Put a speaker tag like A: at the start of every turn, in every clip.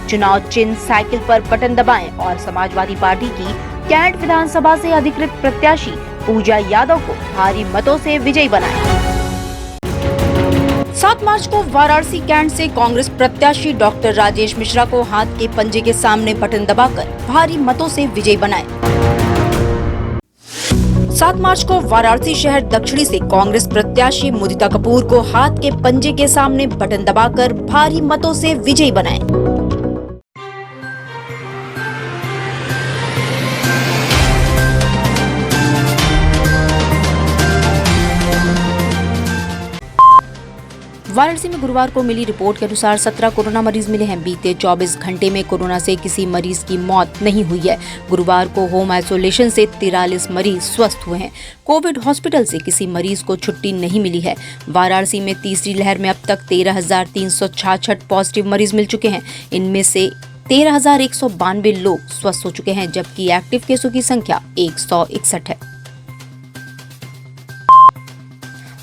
A: चुनाव चिन्ह साइकिल पर बटन दबाएं और समाजवादी पार्टी की कैंट विधानसभा से अधिकृत प्रत्याशी पूजा यादव को भारी मतों से विजयी बनाएं। 7 मार्च को वाराणसी कैंट से कांग्रेस प्रत्याशी डॉक्टर राजेश मिश्रा को हाथ के पंजे के सामने बटन दबाकर भारी मतों से विजयी बनाएं। 7 मार्च को वाराणसी शहर दक्षिणी से कांग्रेस प्रत्याशी मुदिता कपूर को हाथ के पंजे के सामने बटन दबाकर भारी मतों से विजयी बनाएं। वाराणसी में गुरुवार को मिली रिपोर्ट के अनुसार 17 कोरोना मरीज मिले हैं। बीते 24 घंटे में कोरोना से किसी मरीज की मौत नहीं हुई है। गुरुवार को होम आइसोलेशन से 43 मरीज स्वस्थ हुए हैं। कोविड हॉस्पिटल से किसी मरीज को छुट्टी नहीं मिली है। वाराणसी में तीसरी लहर में अब तक 13,366 पॉजिटिव मरीज मिल चुके हैं। इनमें से 13,192 लोग स्वस्थ हो चुके हैं, जबकि एक्टिव केसों की संख्या 161 है।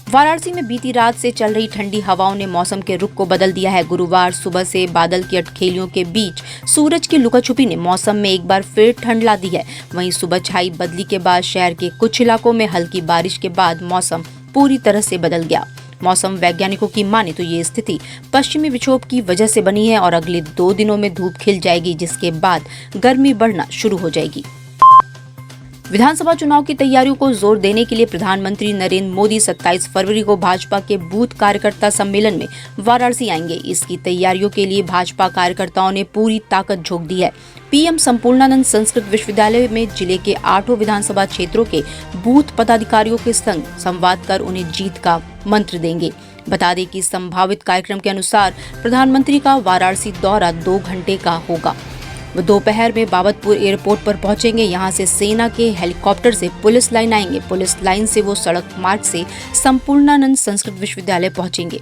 A: वाराणसी में बीती रात से चल रही ठंडी हवाओं ने मौसम के रुख को बदल दिया है। गुरुवार सुबह से बादल की अटखेलियों के बीच सूरज की लुकाछुपी ने मौसम में एक बार फिर ठंड ला दी है। वहीं सुबह छाई बदली के बाद शहर के कुछ इलाकों में हल्की बारिश के बाद मौसम पूरी तरह से बदल गया। मौसम वैज्ञानिकों की माने तो ये स्थिति पश्चिमी विक्षोभ की वजह से बनी है और अगले 2 दिनों में धूप खिल जाएगी, जिसके बाद गर्मी बढ़ना शुरू हो जाएगी। विधानसभा चुनाव की तैयारियों को जोर देने के लिए प्रधानमंत्री नरेंद्र मोदी 27 फरवरी को भाजपा के बूथ कार्यकर्ता सम्मेलन में वाराणसी आएंगे। इसकी तैयारियों के लिए भाजपा कार्यकर्ताओं ने पूरी ताकत झोंक दी है। पीएम संपूर्णानंद संस्कृत विश्वविद्यालय में जिले के 8 विधानसभा क्षेत्रों के बूथ पदाधिकारियों के संग संवाद कर उन्हें जीत का मंत्र देंगे। बता दें कि संभावित कार्यक्रम के अनुसार प्रधानमंत्री का वाराणसी दौरा 2 घंटे का होगा। वो दोपहर में बाबतपुर एयरपोर्ट पर पहुंचेंगे। यहां से सेना के हेलीकॉप्टर से पुलिस लाइन आएंगे। पुलिस लाइन से वो सड़क मार्ग से संपूर्णानंद संस्कृत विश्वविद्यालय पहुंचेंगे।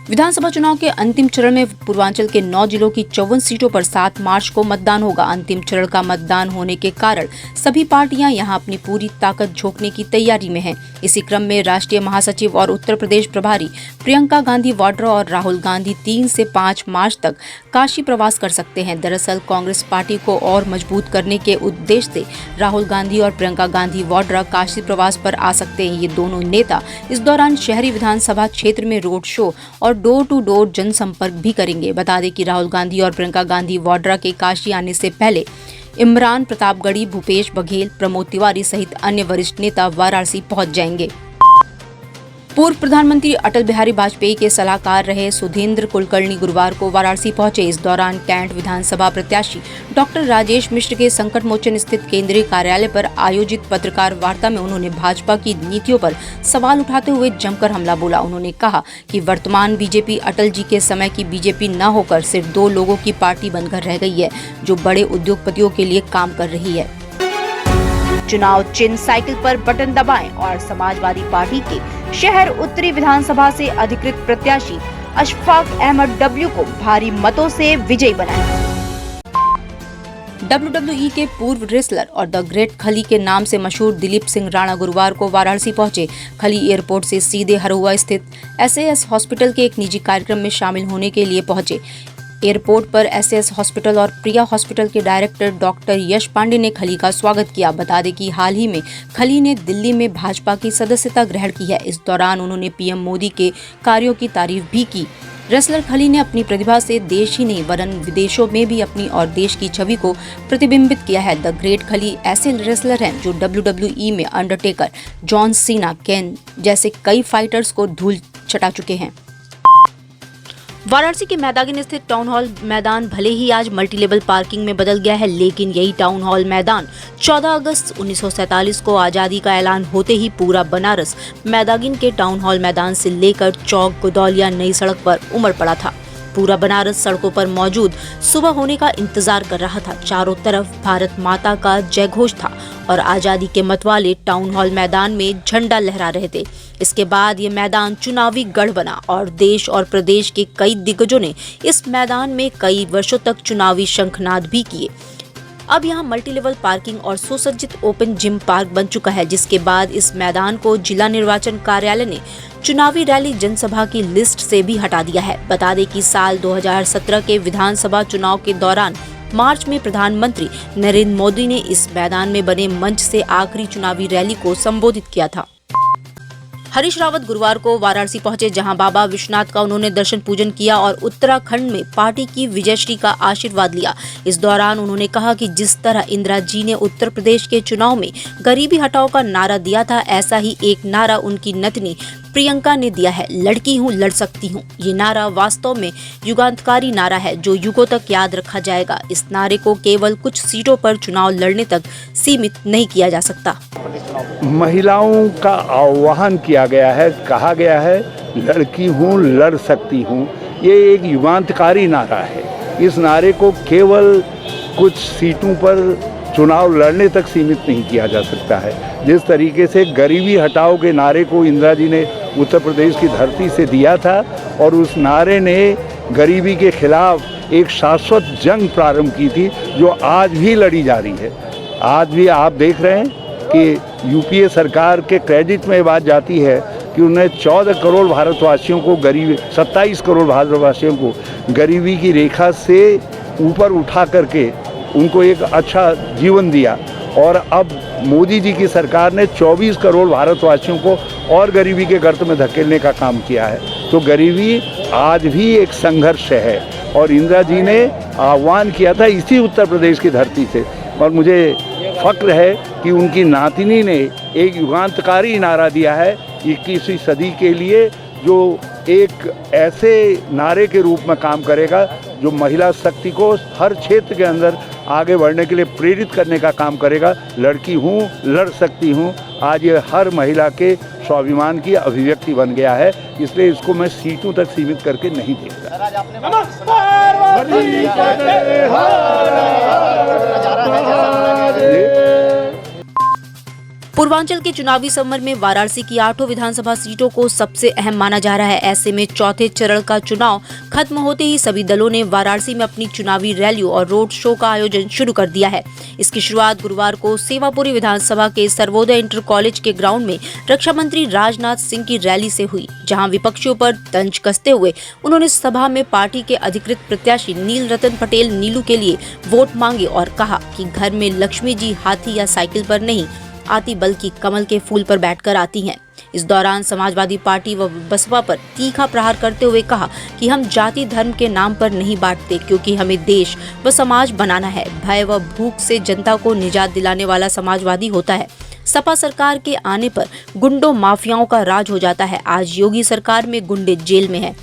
A: विधानसभा चुनाव के अंतिम चरण में पूर्वांचल के 9 जिलों की 54 सीटों पर 7 मार्च को मतदान होगा। अंतिम चरण का मतदान होने के कारण सभी पार्टियां यहां अपनी पूरी ताकत झोंकने की तैयारी में हैं। इसी क्रम में राष्ट्रीय महासचिव और उत्तर प्रदेश प्रभारी प्रियंका गांधी वाड्रा और राहुल गांधी 3 से 5 मार्च तक काशी प्रवास कर सकते हैं। दरअसल कांग्रेस पार्टी को और मजबूत करने के उद्देश्य से राहुल गांधी और प्रियंका गांधी वाड्रा काशी प्रवास पर आ सकते हैं। ये दोनों नेता इस दौरान शहरी विधानसभा क्षेत्र में रोड शो और डोर टू डोर जनसंपर्क भी करेंगे। बता दें कि राहुल गांधी और प्रियंका गांधी वाड्रा के काशी आने से पहले इमरान प्रतापगढ़ी, भूपेश बघेल, प्रमोद तिवारी सहित अन्य वरिष्ठ नेता वाराणसी पहुंच जाएंगे। पूर्व प्रधानमंत्री अटल बिहारी वाजपेयी के सलाहकार रहे सुधींद्र कुलकर्णी गुरुवार को वाराणसी पहुंचे। इस दौरान कैंट विधानसभा प्रत्याशी डॉक्टर राजेश मिश्र के संकट मोचन स्थित केंद्रीय कार्यालय पर आयोजित पत्रकार वार्ता में उन्होंने भाजपा की नीतियों पर सवाल उठाते हुए जमकर हमला बोला। उन्होंने कहा कि वर्तमान बीजेपी अटल जी के समय की बीजेपी न होकर सिर्फ 2 लोगों की पार्टी बनकर रह गई है, जो बड़े उद्योगपतियों के लिए काम कर रही है। चुनाव चिन्ह साइकिल पर बटन दबाएं और समाजवादी पार्टी के शहर उत्तरी विधानसभा से अधिकृत प्रत्याशी अशफाक अहमद डब्ल्यू को भारी मतों से विजयी बनाएं। WWE के पूर्व रेसलर और द ग्रेट खली के नाम से मशहूर दिलीप सिंह राणा गुरुवार को वाराणसी पहुंचे। खली एयरपोर्ट से सीधे हरुआ स्थित SAS हॉस्पिटल के एक निजी कार्यक्रम में शामिल होने के लिए पहुंचे। एयरपोर्ट पर SAS हॉस्पिटल और प्रिया हॉस्पिटल के डायरेक्टर डॉक्टर यश पांडे ने खली का स्वागत किया। बता दें कि हाल ही में खली ने दिल्ली में भाजपा की सदस्यता ग्रहण की है। इस दौरान उन्होंने पीएम मोदी के कार्यों की तारीफ भी की। रेसलर खली ने अपनी प्रतिभा से देश ही नहीं वरन विदेशों में भी अपनी और देश की छवि को प्रतिबिंबित किया है। द ग्रेट खली ऐसे रेसलर हैं जो WWE में अंडरटेकर, जॉन सीना, केन जैसे कई फाइटर्स को धूल चटा चुके हैं। वाराणसी के मैदागिन स्थित टाउन हॉल मैदान भले ही आज मल्टी लेवल पार्किंग में बदल गया है, लेकिन यही टाउन हॉल मैदान 14 अगस्त 1947 को आजादी का ऐलान होते ही पूरा बनारस मैदागिन के टाउन हॉल मैदान से लेकर चौक गुदौलिया नई सड़क पर उमड़ पड़ा था। पूरा बनारस सड़कों पर मौजूद सुबह होने का इंतजार कर रहा था। चारों तरफ भारत माता का जय घोष था और आजादी के मतवाले टाउन हॉल मैदान में झंडा लहरा रहे थे। इसके बाद ये मैदान चुनावी गढ़ बना और देश और प्रदेश के कई दिग्गजों ने इस मैदान में कई वर्षों तक चुनावी शंखनाद भी किए। अब यहाँ मल्टी लेवल पार्किंग और सुसज्जित ओपन जिम पार्क बन चुका है, जिसके बाद इस मैदान को जिला निर्वाचन कार्यालय ने चुनावी रैली जनसभा की लिस्ट से भी हटा दिया है। बता दें कि साल 2017 के विधानसभा चुनाव के दौरान मार्च में प्रधानमंत्री नरेंद्र मोदी ने इस मैदान में बने मंच से आखिरी चुनावी रैली को संबोधित किया था। हरीश रावत गुरुवार को वाराणसी पहुंचे, जहां बाबा विश्वनाथ का उन्होंने दर्शन पूजन किया और उत्तराखंड में पार्टी की विजयश्री का आशीर्वाद लिया। इस दौरान उन्होंने कहा कि जिस तरह इंदिरा जी ने उत्तर प्रदेश के चुनाव में गरीबी हटाओ का नारा दिया था, ऐसा ही एक नारा उनकी नतनी प्रियंका ने दिया है, लड़की हूँ लड़ सकती हूँ। ये नारा वास्तव में युगांतकारी नारा है जो युगों तक याद रखा जाएगा। इस नारे को केवल कुछ सीटों पर चुनाव लड़ने तक सीमित नहीं किया जा सकता।
B: महिलाओं का आह्वान किया गया है, कहा गया है लड़की हूँ लड़ सकती हूँ। ये एक युगांतकारी नारा है। इस नारे को केवल कुछ सीटों पर चुनाव लड़ने तक सीमित नहीं किया जा सकता है। जिस तरीके से गरीबी हटाओ के नारे को इंदिरा जी ने उत्तर प्रदेश की धरती से दिया था और उस नारे ने गरीबी के खिलाफ एक शाश्वत जंग प्रारंभ की थी जो आज भी लड़ी जा रही है। आज भी आप देख रहे हैं कि यूपीए सरकार के क्रेडिट में बात जाती है कि उन्हें 14 करोड़ भारतवासियों को गरीबी 27 करोड़ भारतवासियों को गरीबी की रेखा से ऊपर उठा करके उनको एक अच्छा जीवन दिया। और अब मोदी जी की सरकार ने 24 करोड़ भारतवासियों को और गरीबी के गर्त में धकेलने का काम किया है। तो गरीबी आज भी एक संघर्ष है और इंदिरा जी ने आह्वान किया था इसी उत्तर प्रदेश की धरती से। और मुझे फक्र है कि उनकी नातिनी ने एक युगांतकारी नारा दिया है 21वीं सदी के लिए, जो एक ऐसे नारे के रूप में काम करेगा जो महिला शक्ति को हर क्षेत्र के अंदर आगे बढ़ने के लिए प्रेरित करने का काम करेगा। लड़की हूँ लड़ सकती हूँ, आज ये हर महिला के स्वाभिमान की अभिव्यक्ति बन गया है। इसलिए इसको मैं सीटों तक सीमित करके नहीं देखता।
A: पूर्वांचल के चुनावी समर में वाराणसी की 8 विधानसभा सीटों को सबसे अहम माना जा रहा है। ऐसे में चौथे चरण का चुनाव खत्म होते ही सभी दलों ने वाराणसी में अपनी चुनावी रैलियों और रोड शो का आयोजन शुरू कर दिया है। इसकी शुरुआत गुरुवार को सेवापुरी विधानसभा के सर्वोदय इंटर कॉलेज के ग्राउंड में रक्षा मंत्री राजनाथ सिंह की रैली से हुई, जहां विपक्षियों पर तंज कसते हुए उन्होंने सभा में पार्टी के अधिकृत प्रत्याशी नील रतन पटेल नीलू के लिए वोट मांगे और कहा कि घर में लक्ष्मी जी हाथी या साइकिल पर नहीं आती बल्कि कमल के फूल पर बैठकर आती हैं। इस दौरान समाजवादी पार्टी व बसपा पर तीखा प्रहार करते हुए कहा कि हम जाति धर्म के नाम पर नहीं बांटते, क्योंकि हमें देश व समाज बनाना है। भय व भूख से जनता को निजात दिलाने वाला समाजवादी होता है। सपा सरकार के आने पर गुंडों माफियाओं का राज हो जाता है। आज योगी सरकार में गुंडे जेल में हैं।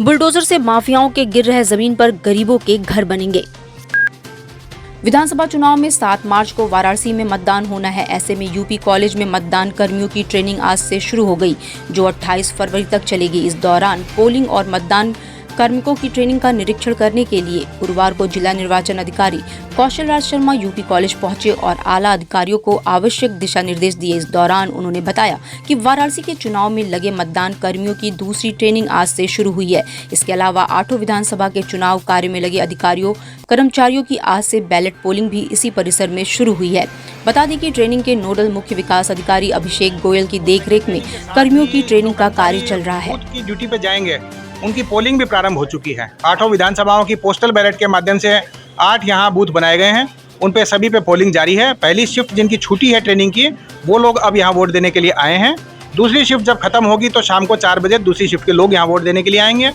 A: बुलडोजर से माफियाओं के गिर रहे जमीन पर गरीबों के घर बनेंगे। विधानसभा चुनाव में 7 मार्च को वाराणसी में मतदान होना है। ऐसे में यूपी कॉलेज में मतदान कर्मियों की ट्रेनिंग आज से शुरू हो गई, जो 28 फरवरी तक चलेगी। इस दौरान पोलिंग और मतदान कार्मिकों की ट्रेनिंग का निरीक्षण करने के लिए गुरुवार को जिला निर्वाचन अधिकारी कौशल राज शर्मा यूपी कॉलेज पहुंचे और आला अधिकारियों को आवश्यक दिशा निर्देश दिए। इस दौरान उन्होंने बताया कि वाराणसी के चुनाव में लगे मतदान कर्मियों की दूसरी ट्रेनिंग आज से शुरू हुई है। इसके अलावा 8 विधानसभा के चुनाव कार्य में लगे अधिकारियों कर्मचारियों की आज से बैलेट पोलिंग भी इसी परिसर में शुरू हुई है। बता दें कि ट्रेनिंग के नोडल मुख्य विकास अधिकारी अभिषेक गोयल की देखरेख में कर्मियों की ट्रेनिंग का कार्य चल रहा है।
C: की ड्यूटी पे जाएंगे, उनकी पोलिंग भी प्रारंभ हो चुकी है। 8 विधानसभाओं की पोस्टल बैलेट के माध्यम से 8 यहाँ बूथ बनाए गए हैं, उन पे सभी पे पोलिंग जारी है। पहली शिफ्ट जिनकी छुट्टी है ट्रेनिंग की, वो लोग अब यहाँ वोट देने के लिए आए हैं। दूसरी शिफ्ट जब खत्म होगी तो शाम को 4 बजे दूसरी शिफ्ट के लोग यहाँ वोट देने के लिए आएंगे।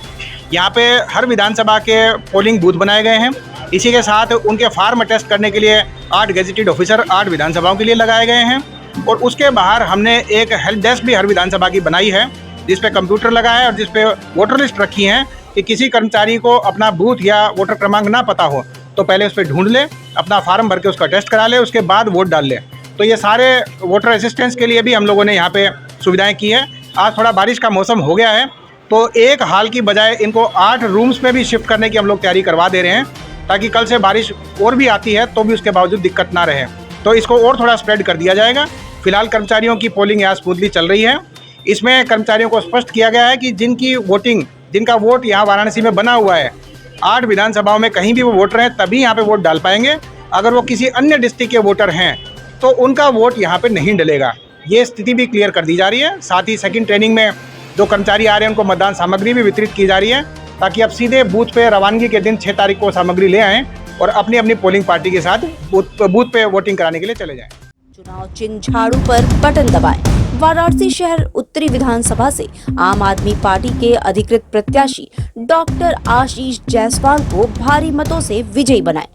C: यहाँ पे हर विधानसभा के पोलिंग बूथ बनाए गए हैं। इसी के साथ उनके फार्म टेस्ट करने के लिए 8 गेजेटेड ऑफिसर 8 विधानसभाओं के लिए लगाए गए हैं। और उसके बाहर हमने एक हेल्प डेस्क भी हर विधानसभा की बनाई है, जिस पे कंप्यूटर लगा है और जिस पे वोटर लिस्ट रखी है कि किसी कर्मचारी को अपना बूथ या वोटर क्रमांक ना पता हो तो पहले उस पर ढूंढ ले, अपना फार्म भर के उसका टेस्ट करा ले, उसके बाद वोट डाल ले। तो ये सारे वोटर असिस्टेंस के लिए भी हम लोगों ने यहाँ पे सुविधाएं की है। आज थोड़ा बारिश का मौसम हो गया है तो एक हाल की बजाय इनको 8 रूम्स में भी शिफ्ट करने की हम लोग तैयारी करवा दे रहे हैं, ताकि कल से बारिश और भी आती है तो भी उसके बावजूद दिक्कत ना रहे। तो इसको और थोड़ा स्प्रेड कर दिया जाएगा। फिलहाल कर्मचारियों की पोलिंग यहाँ स्मूथली चल रही है। इसमें कर्मचारियों को स्पष्ट किया गया है कि जिनका वोट यहाँ वाराणसी में बना हुआ है, 8 विधानसभाओं में कहीं भी वो वोटर हैं तभी यहाँ पे वोट डाल पाएंगे। अगर वो किसी अन्य डिस्ट्रिक्ट के वोटर हैं तो उनका वोट यहाँ पे नहीं डलेगा। ये स्थिति भी क्लियर कर दी जा रही है। साथ ही सेकंड ट्रेनिंग में जो कर्मचारी आ रहे हैं उनको मतदान सामग्री भी वितरित की जा रही है, ताकि अब सीधे बूथ पे रवानगी के दिन 6 तारीख को सामग्री ले आएँ और अपनी अपनी पोलिंग पार्टी के साथ बूथ पे वोटिंग कराने के लिए चले जाएं।
A: चुनाव चिन्ह झाड़ू पर बटन दबाएं। वाराणसी शहर उत्तरी विधानसभा से आम आदमी पार्टी के अधिकृत प्रत्याशी डॉक्टर आशीष जायसवाल को भारी मतों से विजयी बनाएं।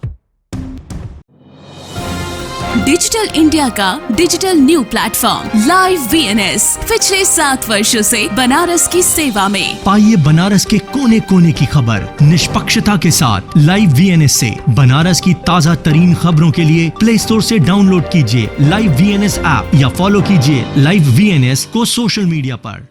D: डिजिटल इंडिया का digital new platform live VNS पिछले 7 वर्षों से बनारस की सेवा में।
E: पाइए बनारस के कोने कोने की खबर निष्पक्षता के साथ। लाइव VNS से बनारस की ताज़ा तरीन खबरों के लिए प्ले स्टोर से डाउनलोड कीजिए लाइव VNS ऐप या फॉलो कीजिए लाइव VNS को सोशल मीडिया पर।